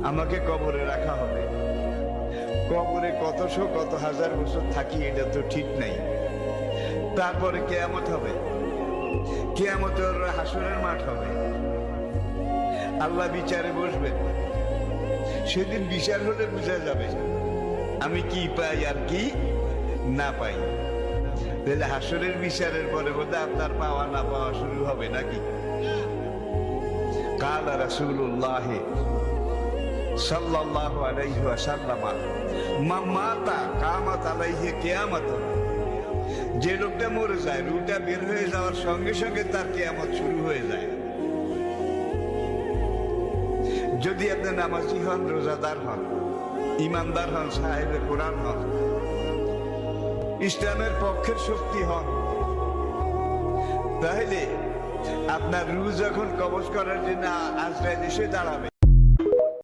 আমাকে কবরে রাখা হবে। কবরে কতশো কত হাজার বছর থাকি, এটা তো ঠিক নাই। তারপরে কিয়ামত হবে, কিয়ামতের হাসরের মাঠ হবে, আল্লাহ বিচারে বসবেন। সেদিন বিচার হলে বোঝা যাবে আমি কি পাই আর কি না পাই। তাহলে হাসরের বিচারের পরে বোধহয় আপনার পাওয়া না পাওয়া শুরু হবে নাকি? কালা রাসূলুল্লাহ সাল্লাল্লাহু আলাইহি ওয়াসাল্লাম মান মাতা কামাত আলাইহি কিয়ামাতুন। যে লোকটা মরে যায়, রুহটা বের হয়ে যাওয়ার সঙ্গে সঙ্গে তার কিয়ামত শুরু হয়ে যায়। যদি আপনি নামাজি হন, রোজাদার হন, ইমানদার হন, সাহেবে কোরআন হন, ইসলামের পক্ষের শক্তি হন, তাহলে আপনার রুহ যখন কবজ করার জন্য আজরাইল এসে দাঁড়াবে,